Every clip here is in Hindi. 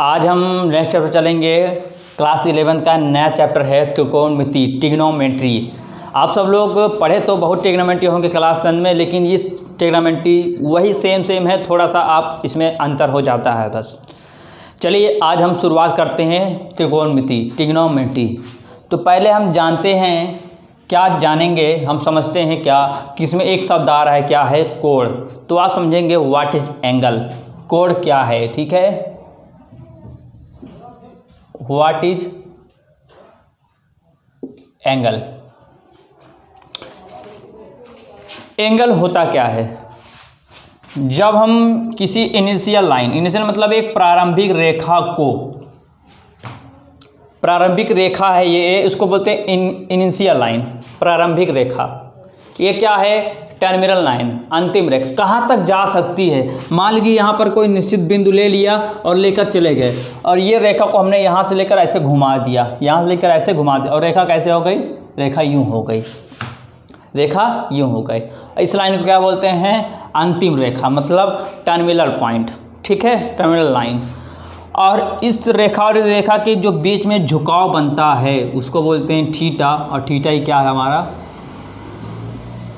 आज हम नेक्स्ट चैप्टर चलेंगे। क्लास 11 का नया चैप्टर है त्रिकोणमिति, ट्रिग्नोमेट्री। आप सब लोग पढ़े तो बहुत ट्रिग्नोमेट्री होंगे क्लास 10 में, लेकिन इस ट्रिग्नोमेट्री वही सेम है, थोड़ा सा आप इसमें अंतर हो जाता है बस। चलिए आज हम शुरुआत करते हैं त्रिकोणमिति, ट्रिग्नोमेट्री। तो पहले हम जानते हैं, क्या जानेंगे, हम समझते हैं क्या कि इसमें एक शब्द आ रहा है, क्या है? कोण। तो आप समझेंगे व्हाट इज एंगल, कोण क्या है, ठीक है। व्हाट इज एंगल, एंगल होता क्या है? जब हम किसी इनिशियल लाइन, इनिशियल मतलब एक प्रारंभिक रेखा को, प्रारंभिक रेखा है ये, इसको बोलते हैं इनिशियल लाइन, प्रारंभिक रेखा। ये क्या है? टर्मिनल लाइन, अंतिम रेखा, कहाँ तक जा सकती है। मान लीजिए यहाँ पर कोई निश्चित बिंदु ले लिया और लेकर चले गए, और ये रेखा को हमने यहाँ से लेकर ऐसे घुमा दिया, यहाँ से लेकर ऐसे घुमा दिया, और रेखा कैसे हो गई? रेखा यूँ हो गई, रेखा यूँ हो गई। इस लाइन को क्या बोलते हैं? अंतिम रेखा, मतलब टर्मिनल पॉइंट, ठीक है, टर्मिनल लाइन। और इस रेखा और रेखा के जो बीच में झुकाव बनता है उसको बोलते हैं थीटा, और थीटा ही क्या है? हमारा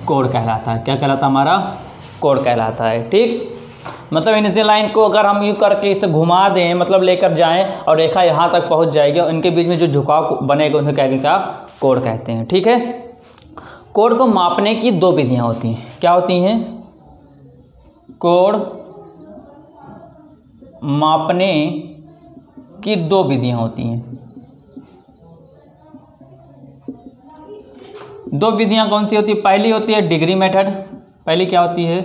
कोण कहलाता है। क्या कहलाता है? हमारा कोण कहलाता है, ठीक। मतलब इनिशियल लाइन को अगर हम यूँ करके इसे घुमा दें, मतलब लेकर जाएं, और रेखा यहाँ तक पहुँच जाएगी, और इनके बीच में जो झुकाव बनेगा उन्हें क्या कोण कहते हैं, ठीक है। कोण को मापने की दो विधियाँ होती हैं। क्या होती हैं? कोण मापने की दो विधियाँ होती हैं। दो विधियाँ कौन सी होती है? पहली होती है डिग्री मेथड। पहली क्या होती है?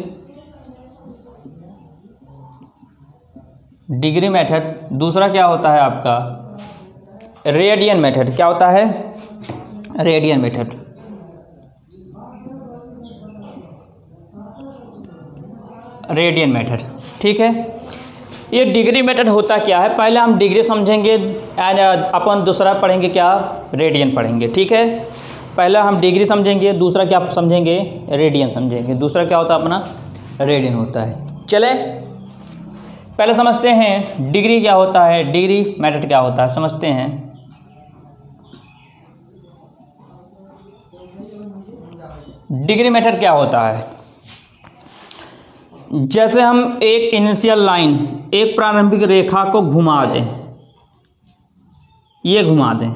Degree method. दूसरा क्या होता है आपका? Radian method. क्या होता है? Radian method. रेडियन मेथड, ठीक है। ये डिग्री मेथड होता क्या है? पहले हम डिग्री समझेंगे एंड अपन दूसरा पढ़ेंगे क्या? रेडियन पढ़ेंगे, ठीक है। पहला हम डिग्री समझेंगे, दूसरा क्या समझेंगे? रेडियन समझेंगे। दूसरा क्या होता है अपना? रेडियन होता है। चले पहले समझते हैं डिग्री क्या होता है, डिग्री मेथड क्या होता है, समझते हैं। डिग्री मेथड क्या होता है? जैसे हम एक इनिशियल लाइन, एक प्रारंभिक रेखा को घुमा दें, ये घुमा दें,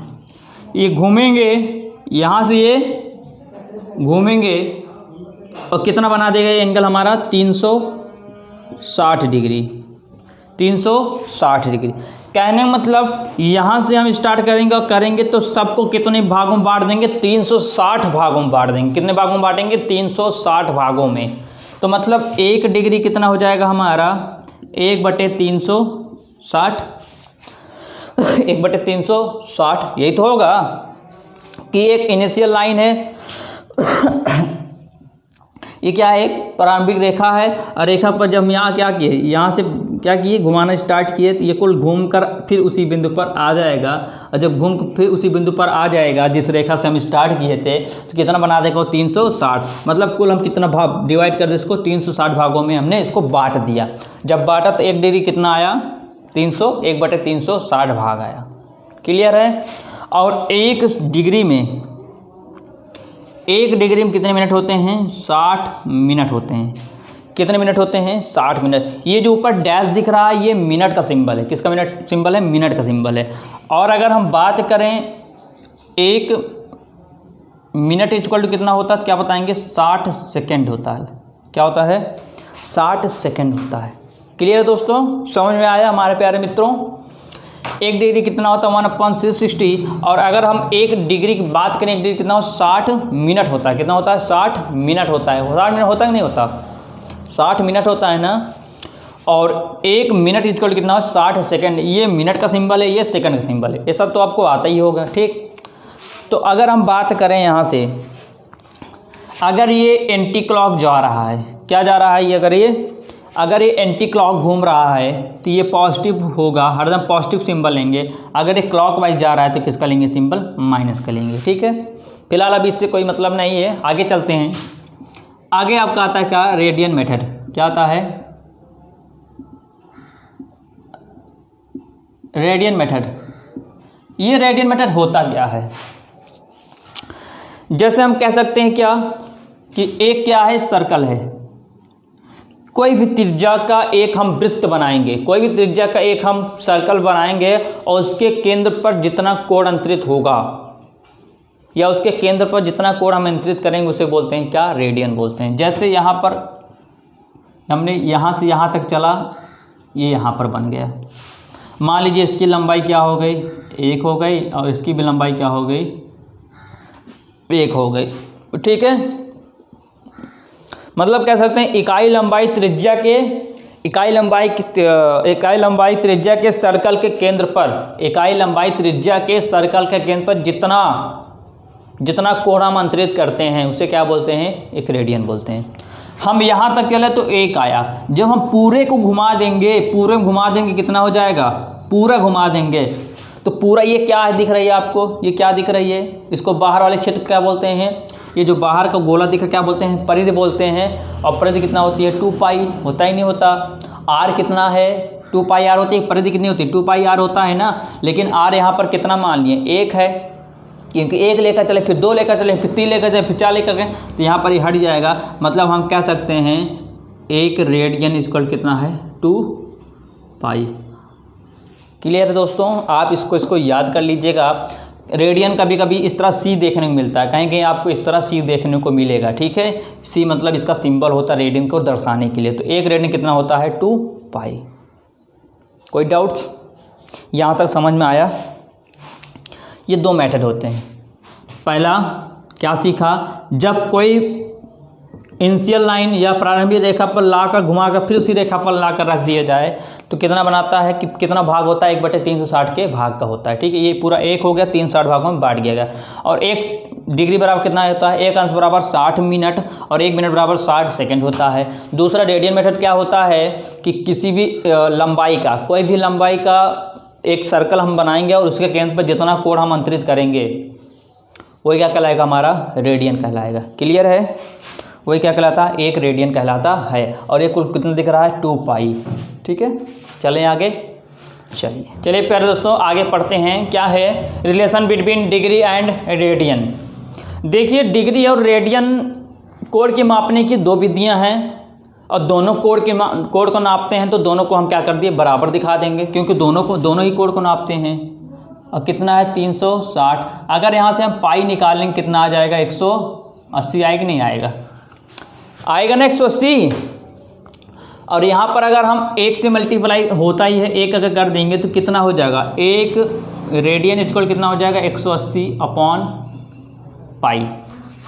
ये घूमेंगे, यहाँ से ये घूमेंगे, और कितना बना देगा ये एंगल हमारा? 360 डिग्री। 360 डिग्री कहने मतलब यहाँ से हम स्टार्ट करेंगे और करेंगे तो सबको कितने भागों में बांट देंगे? 360 भागों में बांट देंगे। कितने भागों में बांटेंगे? 360 भागों में। तो मतलब एक डिग्री कितना हो जाएगा हमारा? 1/360। 1/360 यही तो होगा कि एक इनिशियल लाइन है, ये क्या है? एक प्रारंभिक रेखा है, और रेखा पर जब हम यहाँ क्या किए, यहाँ से क्या किए? घुमाना स्टार्ट किए, तो ये कुल घूमकर फिर उसी बिंदु पर आ जाएगा, और जब घूम फिर उसी बिंदु पर आ जाएगा जिस रेखा से हम स्टार्ट किए थे, तो कितना बना देगा? 360। मतलब कुल हम कितना भाग डिवाइड कर दे इसको? 360 भागों में हमने इसको बांट दिया। जब बांटा तो एक डिग्री कितना आया? 1/360 भाग आया। क्लियर है? और एक डिग्री में कितने मिनट होते हैं? 60 मिनट होते हैं। कितने मिनट होते हैं? 60 मिनट। ये जो ऊपर डैश दिख रहा है ये मिनट का सिंबल है। किसका मिनट सिंबल है? मिनट का सिंबल है। और अगर हम बात करें एक मिनट इक्वल टू कितना होता है, तो क्या बताएंगे? 60 सेकेंड होता है। क्या होता है? 60 सेकेंड होता है। क्लियर है दोस्तों? समझ में आया हमारे प्यारे मित्रों? एक डिग्री कितना होता है? 1/360। और अगर हम एक डिग्री की बात करें, एक डिग्री कितना हो? 60 मिनट होता है। कितना होता है? 60 मिनट होता है। 60 मिनट होता है कि नहीं होता? 60 मिनट होता है ना। और एक मिनट इक्वल कितना हो? 60 सेकेंड। ये मिनट का सिंबल है, ये सेकंड का सिंबल है। ये सब तो आपको आता ही होगा, ठीक। तो अगर हम बात करें यहाँ से, अगर ये एंटी क्लॉक जा रहा है, क्या जा रहा है ये? अगर ये एंटी क्लॉक घूम रहा है तो ये पॉजिटिव होगा, हरदम पॉजिटिव सिंबल लेंगे। अगर ये क्लॉक वाइज जा रहा है तो किसका लेंगे सिंबल? माइनस का लेंगे, ठीक है। फिलहाल अभी इससे कोई मतलब नहीं है, आगे चलते हैं। आगे आपका आता है क्या? Radian method. क्या आता है? Radian method. ये रेडियन मेथड होता क्या है? जैसे हम कह सकते हैं क्या कि एक क्या है, सर्कल है, कोई भी त्रिज्या का एक हम वृत्त बनाएंगे, कोई भी त्रिज्या का एक हम सर्कल बनाएंगे और उसके केंद्र पर जितना कोण अंतरित होगा या उसके केंद्र पर जितना कोण हम अंतरित करेंगे उसे बोलते हैं क्या, रेडियन बोलते हैं। जैसे यहाँ पर हमने यहाँ से यहाँ तक चला, ये यहाँ पर बन गया। मान लीजिए इसकी लंबाई क्या हो गई, 1 हो गई, और इसकी भी लंबाई क्या हो गई, 1 हो गई। ठीक है, मतलब कह सकते हैं इकाई लंबाई त्रिज्या के इकाई लंबाई त्रिज्या के सर्कल के केंद्र पर, इकाई लंबाई त्रिज्या के सर्कल के केंद्र पर जितना कोण हम अंतरित करते हैं उसे क्या बोलते हैं, एक रेडियन बोलते हैं। हम यहाँ तक चले तो 1 आया, जब हम पूरे को घुमा देंगे, कितना हो जाएगा, पूरा घुमा देंगे तो पूरा ये क्या दिख रही है आपको, ये क्या दिख रही है, इसको बाहर वाले क्षेत्र क्या बोलते हैं, ये जो बाहर का गोला दिख रहा क्या बोलते हैं, परिधि बोलते हैं। और परिधि कितना होती है, 2 पाई, होता ही नहीं होता। आर कितना है, 2 पाई आर होती है। परिधि कितनी होती है, 2 पाई आर होता है ना, लेकिन आर यहाँ पर कितना मान लिए, 1 है, क्योंकि 1 लेकर चले, फिर 2 लेकर चले, फिर 3 लेकर चले, फिर 4 लेकर गए, तो यहाँ पर ये हट जाएगा। मतलब हम कह सकते हैं 1 रेडियन इक्वल कितना है, 2 पाई। क्लियर है दोस्तों, आप इसको याद कर लीजिएगा। रेडियन कभी कभी इस तरह सी देखने को मिलता है, कहीं कहीं आपको इस तरह सी देखने को मिलेगा। ठीक है, सी मतलब इसका सिंबल होता है रेडियन को दर्शाने के लिए। तो 1 रेडियन कितना होता है, 2 पाई। कोई डाउट्स यहाँ तक समझ में आया? ये 2 मेथड होते हैं। पहला क्या सीखा, जब कोई इनिशियल लाइन या प्रारंभिक रेखा पर लाकर घुमाकर फिर उसी रेखा पर लाकर रख दिया जाए तो कितना बनाता है, कितना भाग होता है, 1/360 के भाग का होता है। ठीक है, ये पूरा 1 हो गया, 360 भागों में बांट दिया गया। और 1 डिग्री बराबर कितना होता है, 1 अंश बराबर 60 मिनट, और 1 मिनट बराबर 60 सेकंड होता है। दूसरा रेडियन मेथड क्या होता है कि किसी भी लंबाई का, कोई भी लंबाई का एक सर्कल हम बनाएंगे और उसके केंद्र पर जितना कोण हम अंतरित करेंगे वही क्या कहलाएगा, हमारा रेडियन कहलाएगा। क्लियर है, वही क्या कहलाता है, 1 रेडियन कहलाता है। और ये कुल कितना दिख रहा है, 2 पाई। ठीक है, चलें आगे। चलिए प्यारे दोस्तों, आगे पढ़ते हैं। क्या है relation between degree and radian. देखिए, डिग्री और रेडियन कोण की मापने की 2 विधियां हैं, और दोनों कोण को नापते हैं तो दोनों को हम क्या कर दिए, बराबर दिखा देंगे, क्योंकि दोनों ही कोण को नापते हैं। और कितना है, 360। अगर यहाँ से हम पाई निकालेंगे कितना आ जाएगा, 180 आएगा, नहीं आएगा ना 180। और यहाँ पर अगर हम 1 से मल्टीप्लाई होता ही है, 1 अगर कर देंगे तो कितना हो जाएगा, 1 रेडियन इक्वल कितना हो जाएगा, 180 अपॉन पाई।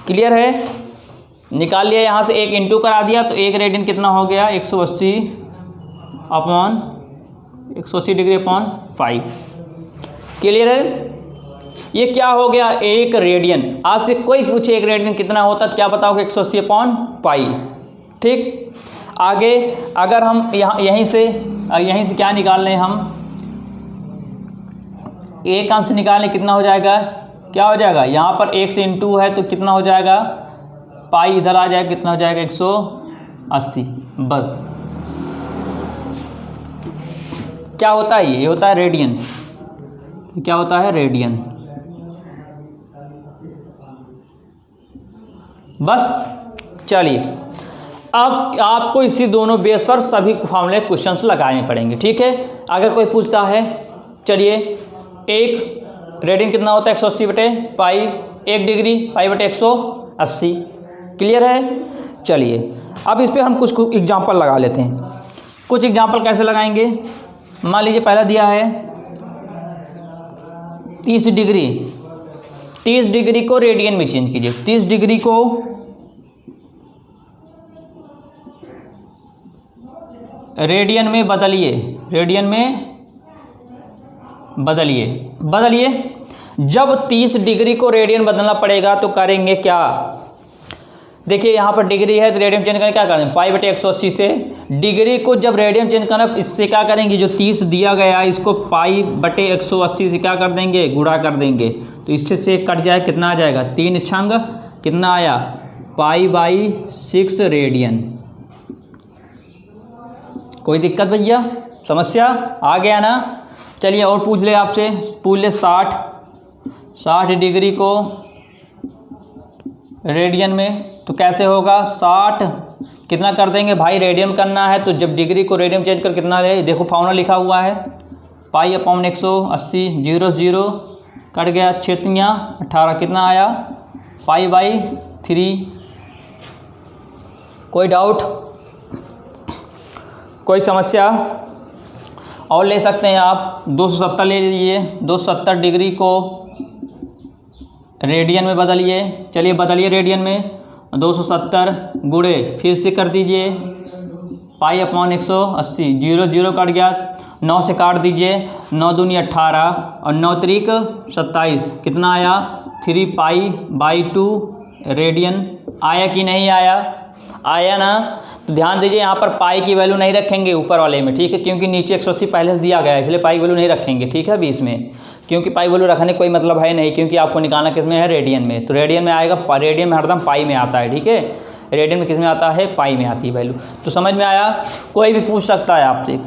क्लियर है, निकाल लिया, यहाँ से 1 इंटू करा दिया तो 1 रेडियन कितना हो गया, 180 डिग्री अपॉन पाई। क्लियर है, ये क्या हो गया, 1 रेडियन। आपसे कोई पूछे 1 रेडियन कितना होता तो क्या बताओगे, 180 अपॉन पाई। ठीक, आगे अगर हम यहीं से क्या निकाल लें, हम 1 अंश निकालें, कितना हो जाएगा, क्या हो जाएगा, यहाँ पर 1 से इंटू है तो कितना हो जाएगा, पाई इधर आ जाएगा, कितना हो जाएगा, 180। बस क्या होता है, ये होता है रेडियन। क्या होता है, रेडियन। बस चलिए, अब आपको इसी दोनों बेस पर सभी फॉर्मूले क्वेश्चंस लगाने पड़ेंगे। ठीक है, अगर कोई पूछता है, चलिए 1 रेडियन कितना होता है, 180/पाई, 1 डिग्री पाई/180। क्लियर है, चलिए अब इस पर हम कुछ एग्जाम्पल लगा लेते हैं। कुछ एग्जाम्पल कैसे लगाएंगे, मान लीजिए पहला दिया है 30 डिग्री। 30 डिग्री को रेडियन में चेंज कीजिए, 30 डिग्री को रेडियन में बदलिए, बदलिए। जब 30 डिग्री को रेडियन बदलना पड़ेगा तो करेंगे क्या, देखिए यहाँ पर डिग्री है तो रेडियन चेंज करने क्या करें, पाई/180 से डिग्री को जब रेडियन चेंज करना, इससे क्या करेंगे, जो 30 दिया गया है इसको पाई/180 से क्या कर देंगे, गुणा कर देंगे, तो इससे से कट जाए, कितना आ जाएगा, 3 छंग कितना आया, पाई/6 रेडियन। कोई दिक्कत भैया, समस्या आ गया ना। चलिए और पूछ ले आपसे, पूछ ले 60 डिग्री को रेडियन में तो कैसे होगा। 60 कितना कर देंगे भाई, रेडियन करना है तो जब डिग्री को रेडियन चेंज कर कितना ले, देखो फॉर्मूला लिखा हुआ है पाई/180, 0 कट गया, 6×3 18 कितना आया पाई/3। कोई डाउट, कोई समस्या और ले सकते हैं आप। 270 ले लीजिए, 270 डिग्री को रेडियन में बदलिए। चलिए बदलिए रेडियन में, 270 गुणे फिर से कर दीजिए पाई/180, 0 कट गया, 9 से काट दीजिए, 9 दूनी 18 और 9 त्रिक 27 कितना आया 3 पाई/2 रेडियन। आया कि नहीं आया, आया ना। तो ध्यान दीजिए यहाँ पर पाई की वैल्यू नहीं रखेंगे ऊपर वाले में, ठीक है, क्योंकि नीचे 180 पहले से दिया गया है, इसलिए पाई की वैल्यू नहीं रखेंगे, ठीक है, बीच में, क्योंकि पाई वैल्यू रखने कोई मतलब है नहीं, क्योंकि आपको निकालना किस में है, रेडियन में। तो रेडियन में आएगा, रेडियन में हरदम पाई में आता है, ठीक है, रेडियन में किस में आता है, पाई में आती है वैल्यू। तो समझ में आया। कोई भी पूछ सकता है आपसे,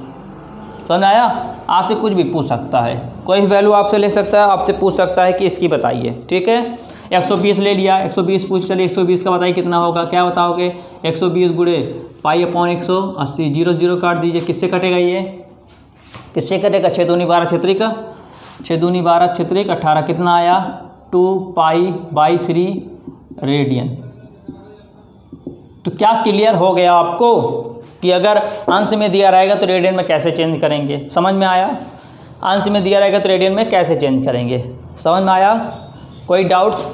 समझ में आया, आपसे कुछ भी पूछ सकता है, कोई भी वैल्यु आपसे ले सकता है, आपसे पूछ सकता है कि इसकी बताइए, ठीक है। 120 ले लिया, 120 पूछ, चलिए 120 का बताइए कितना होगा, क्या बताओगे 120 गुणे पाई/180, 0 काट दीजिए, किससे कटेगा ये, किससे कटेगा, 6 दूनी 12 क्षेत्रिक, 6 दूनी 12 क्षेत्रिक 18 कितना आया 2 पाई/3 रेडियन। तो क्या क्लियर हो गया आपको कि अगर अंश में दिया रहेगा तो रेडियन में कैसे चेंज करेंगे, समझ में आया। अंश में दिया रहेगा तो रेडियन में कैसे चेंज करेंगे, समझ में आया। कोई डाउट्स,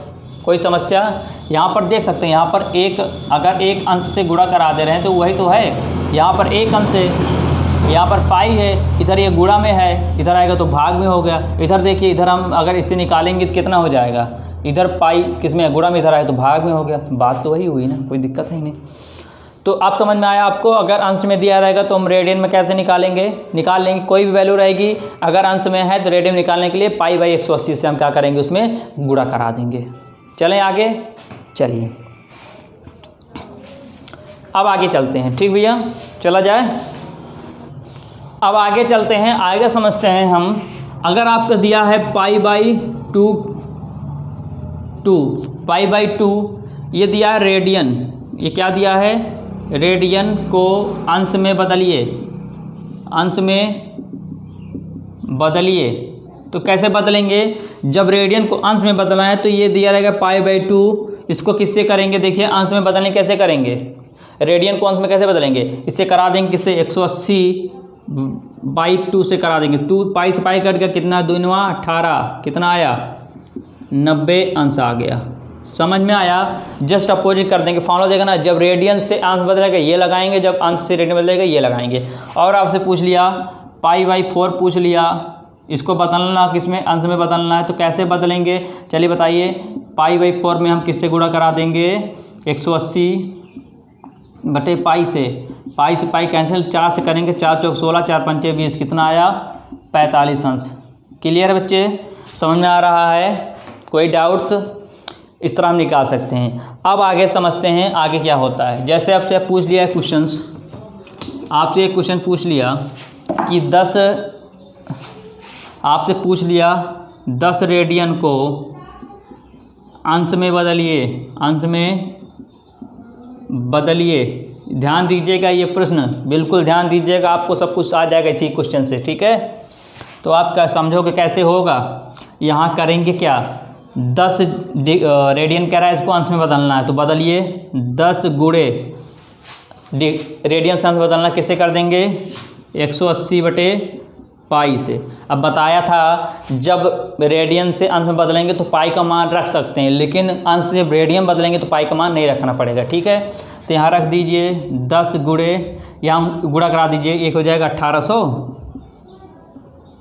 कोई समस्या। यहाँ पर देख सकते हैं, यहाँ पर एक, अगर एक अंश से गुणा करा दे रहे हैं तो वही तो है, यहाँ पर एक अंश है, यहाँ पर पाई है, इधर ये गुणा में है, इधर आएगा तो भाग में हो गया। इधर देखिए, इधर हम अगर इससे निकालेंगे तो कितना हो जाएगा, इधर पाई किस में है, गुणा में, इधर आए तो भाग में हो गया। बात तो वही हुई ना, कोई दिक्कत है नहीं। तो आप समझ में आया आपको। अगर अंश में दिया रहेगा तो हम रेडियन में कैसे निकालेंगे, निकाल लेंगे, कोई भी वैल्यू रहेगी अगर अंश में है तो रेडियन निकालने के लिए पाई/180 से हम क्या करेंगे, उसमें गुणा करा देंगे। चलें आगे, चलिए अब आगे चलते हैं, ठीक भैया, चला जाए। अब आगे चलते हैं, आगे समझते हैं हम। अगर आपको दिया है पाई/2 ये दिया है रेडियन, ये क्या दिया है, रेडियन को अंश में बदलिए, अंश में बदलिए। तो कैसे बदलेंगे, जब रेडियन को अंश में बदलना है तो ये दिया रहेगा पाई/2, इसको किससे करेंगे, देखिए अंश में बदलने कैसे करेंगे, रेडियन को अंश में कैसे बदलेंगे, इससे करा देंगे किससे, 180/2 से करा देंगे। 2 पाई से पाई कट गया, कितना 2 9 18 कितना आया 90 अंश आ गया। समझ में आया। जस्ट अपोजिट कर देंगे, फॉर्मूला देगा ना, जब रेडियन से अंश बदलेगा ये लगाएंगे, जब अंश से रेडियन बदलेगा ये लगाएंगे। और आपसे पूछ लिया पाई/4 पूछ लिया, इसको बदलना किस में, अंश में बदलना है, तो कैसे बदलेंगे, चलिए बताइए। पाई/4 में हम किससे गुणा करा देंगे, 180 पाई से पाई कैंसिल, 4 से करेंगे, 4 चौक 16, 4 पंचे 20 कितना आया 45 अंश। क्लियर है बच्चे, समझ में आ रहा है, कोई डाउट्स, इस तरह हम निकाल सकते हैं। अब आगे समझते हैं आगे क्या होता है। जैसे आपसे पूछ लिया है क्वेश्चंस, आपसे एक क्वेश्चन पूछ लिया कि 10, आपसे पूछ लिया 10 रेडियन को अंश में बदलिए, अंश में बदलिए। ध्यान दीजिएगा ये प्रश्न, बिल्कुल ध्यान दीजिएगा, आपको सब कुछ आ जाएगा इसी क्वेश्चन से, ठीक है। तो आप क्या समझोगे कैसे होगा, यहाँ करेंगे क्या, 10 रेडियन कह रहा है, इसको अंश में बदलना है तो बदलिए, 10 गुणे रेडियन से अंश बदलना किससे कर देंगे, 180/पाई से। अब बताया था जब रेडियन से अंश में बदलेंगे तो पाई का मान रख सकते हैं, लेकिन अंश से रेडियन बदलेंगे तो पाई का मान नहीं रखना पड़ेगा, ठीक है। तो यहाँ रख दीजिए 10 गुणे, यहाँ गुणा करा दीजिए, एक हो जाएगा 1800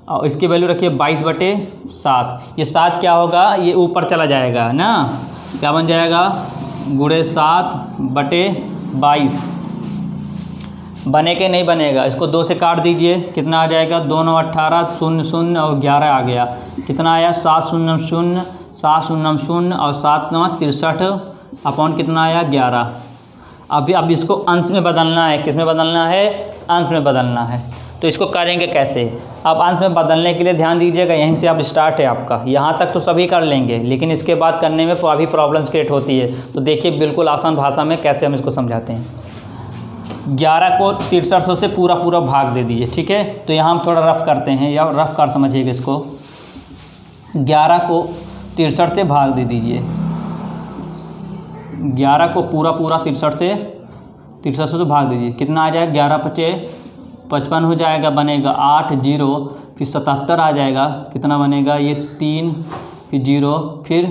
और इसकी वैल्यू रखिए 22/7। ये 7 क्या होगा, ये ऊपर चला जाएगा ना, क्या बन जाएगा गुणे 7/22। बने के नहीं बनेगा, इसको 2 से काट दीजिए, कितना आ जाएगा 2 9 18 0 0 और 11 आ गया, कितना आया 7 0 0 7 0 0 और 7 9 63 अपॉन कितना आया 11। अब इसको अंश में बदलना है, किस में बदलना है, अंश में बदलना है। तो इसको करेंगे कैसे? अब अंश में बदलने के लिए ध्यान दीजिएगा, यहीं से अब स्टार्ट है आपका। यहाँ तक तो सभी कर लेंगे, लेकिन इसके बाद करने में काफ़ी प्रॉब्लम्स क्रिएट होती है। तो देखिए बिल्कुल आसान भाषा में कैसे हम इसको समझाते हैं। 11 को 63 से पूरा पूरा भाग दे दीजिए, ठीक है। तो यहाँ हम थोड़ा रफ करते हैं, या रफ कर समझिएगा इसको। 11 को 63 से भाग दे दीजिए। 11 को पूरा पूरा 63 से भाग दीजिए, कितना आ जाएगा? 11 × 5 = 55 हो जाएगा, बनेगा 8 0, फिर 77 आ जाएगा, कितना बनेगा? ये 3 फिर 0 फिर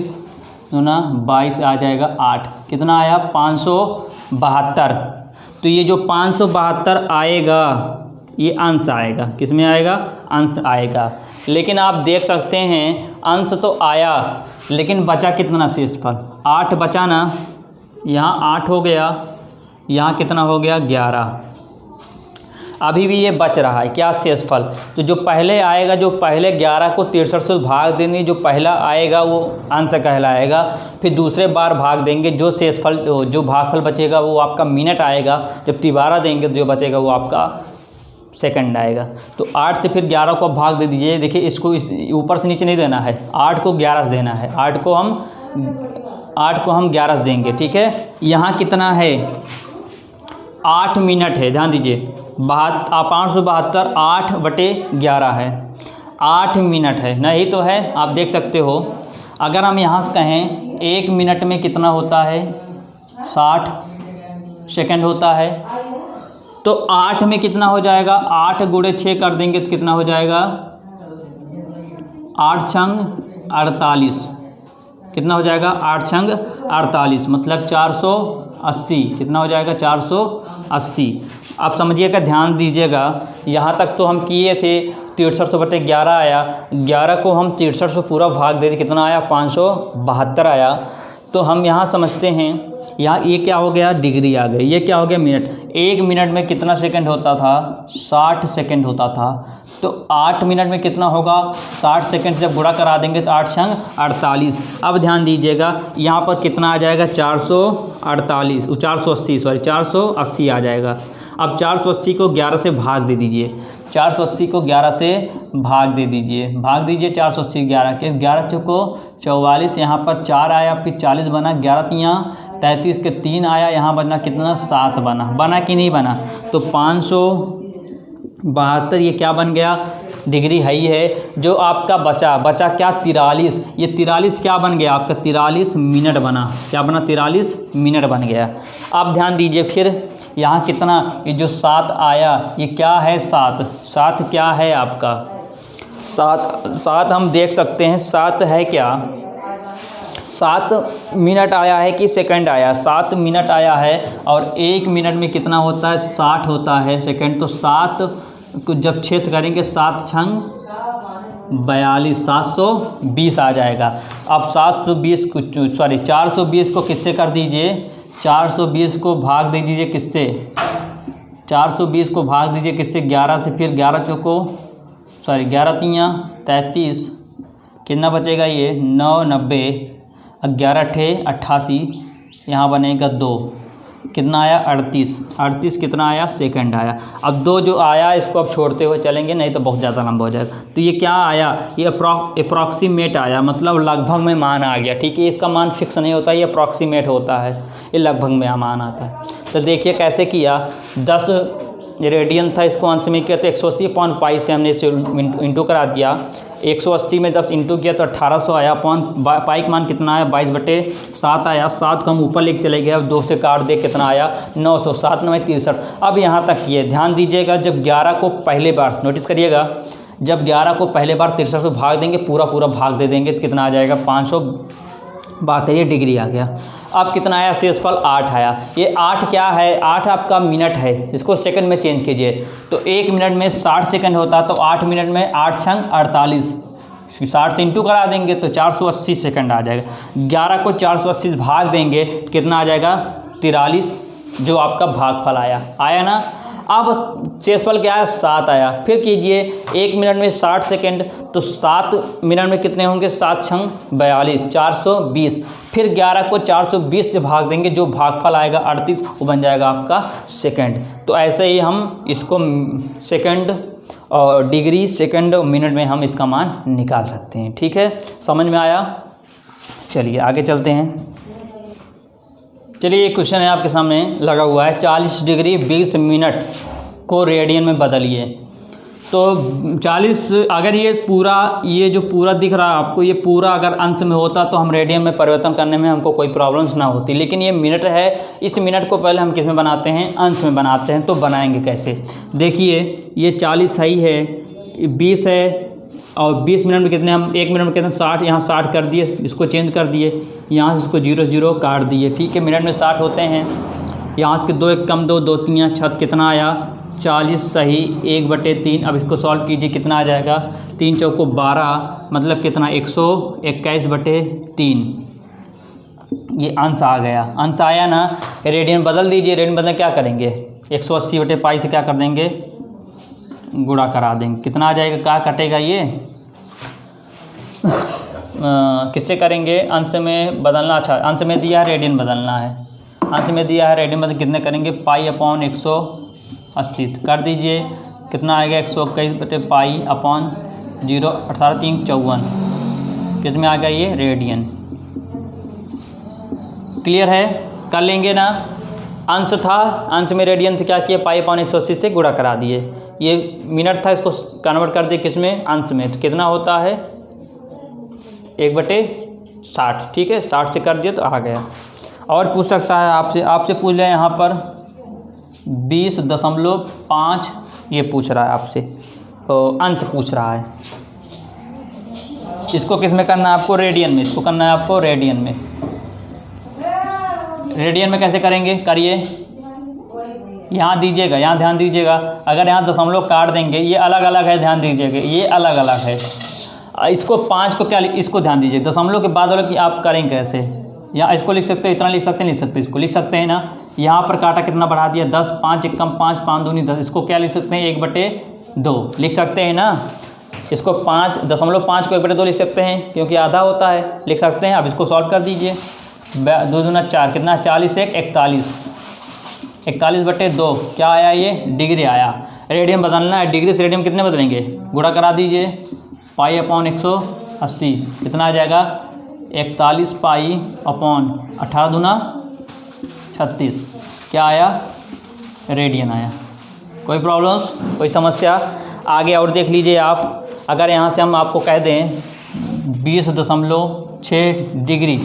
22 आ जाएगा 8, कितना आया? 572। तो ये जो 572 आएगा ये अंश आएगा, किस में आएगा? अंश आएगा। लेकिन आप देख सकते हैं अंश तो आया, लेकिन बचा कितना शेषफल? 8 बचा ना, यहाँ 8 हो गया, यहाँ कितना हो गया? 11। अभी भी ये बच रहा है क्या? शेषफल। तो जो पहले आएगा, जो पहले 11 को 63 से भाग देंगे, जो पहला आएगा वो अंश कहलाएगा। फिर दूसरे बार भाग देंगे, जो शेषफल जो भागफल बचेगा वो आपका मिनट आएगा। जब तिबारा देंगे तो जो बचेगा वो आपका सेकंड आएगा। तो 8 से फिर 11 को भाग दे दीजिए। देखिए इसको ऊपर से नीचे नहीं देना है, 8 को 11 से देना है। 8 को हम 11 से देंगे, ठीक है। यहाँ कितना है? 8 मिनट है, ध्यान दीजिए। 572 8/11 है, 8 मिनट है ना, यही तो है। आप देख सकते हो, अगर हम यहाँ से कहें 1 मिनट में कितना होता है? 60 सेकंड होता है। तो 8 में कितना हो जाएगा? 8 × 6 कर देंगे तो कितना हो जाएगा? 8 × 48, कितना हो जाएगा? 8 × 48 मतलब 480, कितना हो जाएगा? 480। आप समझिएगा, ध्यान दीजिएगा, यहाँ तक तो हम किए थे 63/11 आया। 11 को हम 63 से पूरा भाग दे, कितना आया? 572 आया। तो हम यहाँ समझते हैं, यहाँ ये क्या हो गया? डिग्री आ गई। ये क्या हो गया? मिनट। 1 मिनट में कितना सेकंड होता था? 60 सेकंड होता था। तो 8 मिनट में कितना होगा? 60 सेकंड से जब गुणा करा देंगे तो 8 × 48। अब ध्यान दीजिएगा, यहाँ पर कितना आ जाएगा? 480 आ जाएगा। अब 480 को 11 से भाग दे दीजिए। 480 को 11 से भाग दे दीजिए, भाग दीजिए 480 11 के। 11 चौको 44, यहाँ पर 4 आया, फिर 40 बना, 11 × 33 के 3 आया, यहाँ बना कितना? 7 बना कि नहीं बना? तो 572 ये क्या बन गया? डिग्री है ही है। जो आपका बचा क्या? 43। ये 43 क्या बन गया आपका? 43 मिनट बना। क्या बना? 43 मिनट बन गया। अब ध्यान दीजिए, फिर यहाँ कितना? ये जो 7 आया, ये क्या है? 7 क्या है आपका? 7 हम देख सकते हैं 7 है क्या? 7 मिनट आया है कि सेकंड आया? 7 मिनट आया है। और 1 मिनट में कितना होता है? 60 होता है सेकंड। तो 7 को जब 6 से करेंगे, 7 × 42 720 आ जाएगा। अब 420 को किससे कर दीजिए? 420 को भाग दे दीजिए किससे? 420 को भाग दीजिए किससे? 11 से। फिर 11 3 33, कितना बचेगा? ये 9 90, 11 × 88, यहाँ बनेगा 2, कितना आया? 38 कितना आया? सेकंड आया। अब 2 जो आया इसको अब छोड़ते हुए चलेंगे, नहीं तो बहुत ज़्यादा लंबा हो जाएगा। तो ये क्या आया? ये अप्रॉक्सीमेट आया, मतलब लगभग में मान आ गया, ठीक है। इसका मान फिक्स नहीं होता, ये अप्रॉक्सीमेट होता है, ये लगभग में मान आता है। तो देखिए कैसे किया। 10 रेडियन था, इसको अंश में किया तो 180/π से हमने इसे इंटू करा दिया। 180 में 10 इंटू किया तो 1800 आया। पाई का मान कितना आया? 22/7 आया। 7 को हम ऊपर लेके चले गए, अब 2 से काट दे, कितना आया? 900। 7 9 63। अब यहाँ तक ये ध्यान दीजिएगा, जब 11 को पहले बार, नोटिस करिएगा, जब 11 को पहले बार 63 से भाग देंगे, पूरा भाग दे देंगे तो कितना आ जाएगा? 572। ये डिग्री आ गया। अब कितना आया? शेषफल 8 आया। ये 8 क्या है? 8 आपका मिनट है, इसको सेकंड में चेंज कीजिए। तो 1 मिनट में 60 सेकंड होता है, तो 8 मिनट में 8 × 48, 60 से इंटू करा देंगे तो 480 सेकंड आ जाएगा। 11 को 480 से भाग देंगे तो कितना आ जाएगा? 43, जो आपका भागफल आया ना। अब शेषफल क्या है? 7 आया। फिर कीजिए, 1 मिनट में 60 सेकंड, तो 7 मिनट में कितने होंगे? 7 × 42 420। फिर 11 को 420 से भाग देंगे, जो भागफल आएगा 38, वो बन जाएगा आपका सेकंड। तो ऐसे ही हम इसको सेकंड और डिग्री सेकंड मिनट में हम इसका मान निकाल सकते हैं। ठीक है, समझ में आया? चलिए आगे चलते हैं। चलिए एक क्वेश्चन है आपके सामने लगा हुआ है, 40 डिग्री 20 मिनट को रेडियन में बदलिए। तो 40 अगर ये जो पूरा दिख रहा है आपको, ये पूरा अगर अंश में होता तो हम रेडियन में परिवर्तन करने में हमको कोई प्रॉब्लम्स ना होती, लेकिन ये मिनट है। इस मिनट को पहले हम किस में बनाते हैं? अंश में बनाते हैं। तो बनाएंगे कैसे? देखिए ये 40 सही है, 20 है और 20 मिनट में कितने, हम 1 मिनट में कितने 60, यहाँ 60 कर दिए, इसको चेंज कर दिए, यहाँ से इसको 0 0 काट दिए। ठीक है, मिनट में 60 होते हैं। यहाँ से 2 1 कम 2 2 3 6 कितना आया? 40 सही 1/3। अब इसको सॉल्व कीजिए, कितना आ जाएगा? 3 चौको 12, मतलब कितना? 121/3। ये अंश आ गया। अंश आया ना, रेडियन बदल दीजिए। रेडियन बदल क्या करेंगे? 180/π से क्या कर देंगे? गुणा करा देंगे। कितना आ जाएगा? क्या कटेगा ये? किससे करेंगे? अंश में बदलना। अच्छा, अंश में दिया है, रेडियन बदलना है। अंश में दिया है, रेडियन बदल कितने करेंगे? π/180 कर दीजिए। कितना आएगा? 121/π/0। 18 3 54, कितने आ गया ये? रेडियन। क्लियर है? कर लेंगे ना। अंश था, अंश में रेडियन से क्या किया? π/180 से गुणा करा दिए। ये मिनट था, इसको कन्वर्ट कर दिए किस में? अंश में। तो कितना होता है? 1/60। ठीक है, 60 से कर दिया तो आ गया। और पूछ सकता है आपसे पूछ लें यहाँ पर 20.5 ये पूछ रहा है आपसे, तो अंश पूछ रहा है। इसको किस में करना है आपको? रेडियन में। इसको करना है आपको रेडियन में। रेडियन में कैसे करेंगे? करिए, यहाँ दीजिएगा, यहाँ ध्यान दीजिएगा। अगर यहाँ दशमलव काट देंगे, ये अलग अलग है, ध्यान दीजिएगा, ये अलग अलग है। इसको 5 को क्या, इसको ध्यान दीजिए, दशमलव के बाद वाला कि आप करें कैसे। या इसको लिख सकते हो, इतना लिख सकते हैं, लिख सकते हैं, इसको लिख सकते हैं ना। यहाँ पर काटा कितना बढ़ा दिया? 10, 5 1 5, 5 दूनी 10। इसको क्या लिख सकते हैं? 1/2 लिख सकते हैं ना। इसको 5.5 को 1/2 लिख सकते हैं, क्योंकि आधा होता है, लिख सकते हैं। अब इसको सॉल्व कर दीजिए। 2 दूना 4, कितना? 40 1 41, 41/2 क्या आया? ये डिग्री आया। रेडियन बदलना है, डिग्री से रेडियन कितने बदलेंगे? गुणा करा दीजिए। π/180 कितना आ जाएगा? 41π/18 दूना 36, क्या आया? रेडियन आया। कोई प्रॉब्लम्स, कोई समस्या? आगे और देख लीजिए आप। अगर यहाँ से हम आपको कह दें 20.6 डिग्री,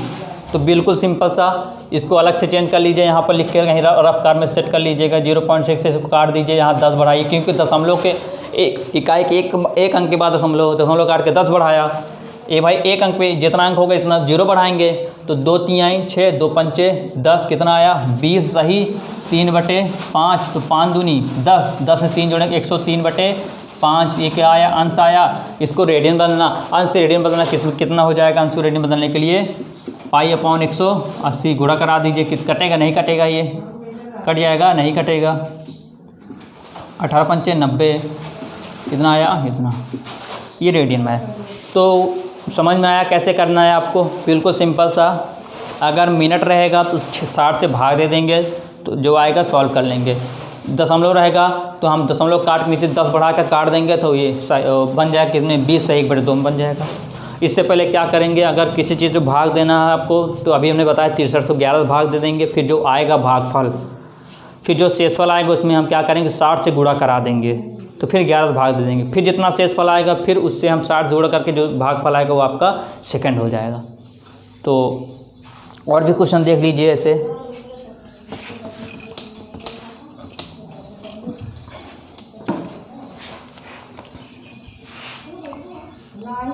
तो बिल्कुल सिंपल सा, इसको अलग से चेंज कर लीजिए। यहाँ पर लिख के कहीं रफ कार में सेट कर लीजिएगा। 0.6 से इसको काट दीजिए, यहाँ 10 बढ़ाइए, क्योंकि दशमलव के इकाई के एक अंक के बाद दशमलव काट के 10 बढ़ाया। ये भाई एक अंक पे जितना अंक होगा इतना 0 बढ़ाएंगे। तो 2 3 6, 2 5 10, कितना आया? 20 सही 3/5। तो 5 दूनी 10, 10 में 3 जोड़ेंगे 103/5। ये क्या आया? अंश आया। इसको रेडियन बदलना, अंश से रेडियन बदलना कितना हो जाएगा? अंश से रेडियन बदलने के लिए π/180 गुणा करा दीजिए। कटेगा? नहीं कटेगा, ये कट जाएगा, नहीं कटेगा। 18 5 90, कितना आया? इतना। ये रेडियन में है। तो समझ में आया कैसे करना है आपको? बिल्कुल सिंपल सा। अगर मिनट रहेगा तो 60 से भाग दे देंगे, तो जो आएगा सॉल्व कर लेंगे। दशमलव रहेगा तो हम दशमलव काट के नीचे 10 बढ़ा कर काट देंगे, तो ये बन जाएगा कितने? 20 से 1/2 में बन जाएगा। इससे पहले क्या करेंगे? अगर किसी चीज़ को भाग देना है आपको, तो अभी हमने बताया 63 को 11 भाग दे देंगे। फिर जो आएगा भागफल, फिर जो शेषफल आएगा उसमें हम क्या करेंगे? 60 से गुणा करा देंगे, तो फिर 11 भाग दे देंगे। फिर जितना शेषफल आएगा, फिर उससे हम 60 से गुणा करके जो भागफल आएगा वो आपका सेकंड हो जाएगा। तो और भी क्वेश्चन देख लीजिए ऐसे।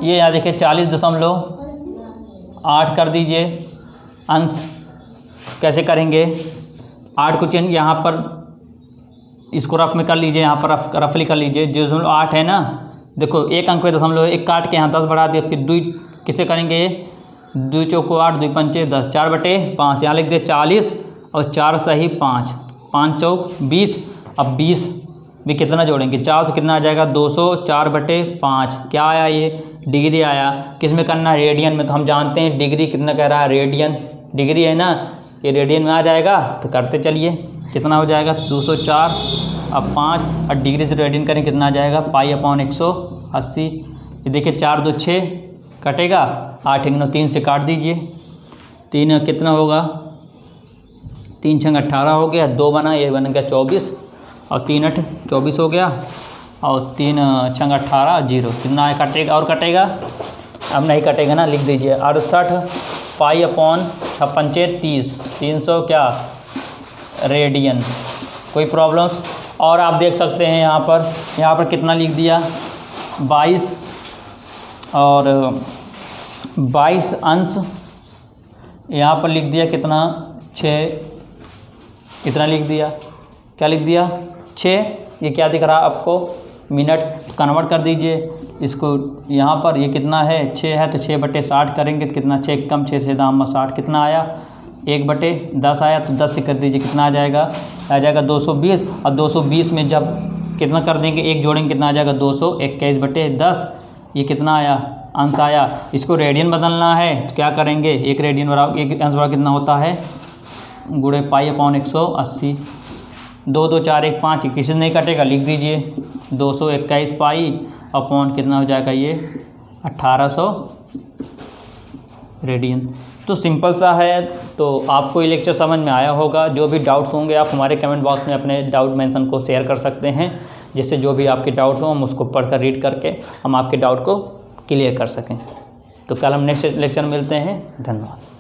ये यहाँ देखिए 40.8 कर दीजिए। अंश कैसे करेंगे? 8 को चेंज यहाँ पर इसको रफ में कर लीजिए, यहाँ पर रफली कर लीजिए। 0.8 है ना, देखो एक अंक पे दशमलव, एक काट के यहाँ 10 बढ़ा दिया। फिर 2 किसे करेंगे? 2 चौको 8, 2 पंचे 10, 4/5। यहाँ लिख दे 40 और 4 सही 5, 5 चौक 20। अब 20 भी कितना जोड़ेंगे? 4 से कितना आ जाएगा? 200, 4/5 क्या आया? ये डिग्री आया। किस में करना है? रेडियन में। तो हम जानते हैं डिग्री कितना कह रहा है? रेडियन। डिग्री है ना, ये रेडियन में आ जाएगा। तो करते चलिए, कितना हो जाएगा? 204 अब 5 और डिग्री से रेडियन करें कितना आ जाएगा, पाई/180। ये देखिए 4 2 6 कटेगा, 8 1 9 3 से काट दीजिए, 3 कितना होगा, 3 6 18 हो गया, 2 बना, ये बन गया 24 और 3 8 24 हो गया और 3 6 18 0, कितना है कटेगा और कटेगा, अब नहीं कटेगा ना, लिख दीजिए 68 पाई/56 30, 300 क्या रेडियन। कोई प्रॉब्लम्स? और आप देख सकते हैं यहाँ पर कितना लिख दिया, 22 और 22 अंश, यहाँ पर लिख दिया कितना 6, कितना लिख दिया, क्या लिख दिया 6, ये क्या दिख रहा है आपको, मिनट। तो कन्वर्ट कर दीजिए इसको, यहाँ पर ये कितना है 6 है तो 6/60 करेंगे तो कितना, 6 कम 6 से दाम 60, कितना आया 1/10 आया, तो 10 से कर दीजिए कितना आ जाएगा 220, और 220 में जब कितना कर देंगे, 1 जोड़ेंगे कितना आ जाएगा 221/10, ये कितना आया अंश आया। इसको रेडियन बदलना है तो क्या करेंगे, 1 रेडियन बराबर 1 अंश बराबर कितना होता है, गुणे पाई/180, 2 2 4 1 5, किसी से नहीं कटेगा, लिख दीजिए 221 पाई अपॉन कितना हो जाएगा ये 1800 रेडियन। तो सिंपल सा है। तो आपको ये लेक्चर समझ में आया होगा। जो भी डाउट्स होंगे आप हमारे कमेंट बॉक्स में अपने डाउट मेंशन को शेयर कर सकते हैं, जिससे जो भी आपके डाउट्स हों हम उसको पढ़कर रीड करके हम आपके डाउट को क्लियर कर सकें। तो कल हम नेक्स्ट लेक्चर में मिलते हैं। धन्यवाद।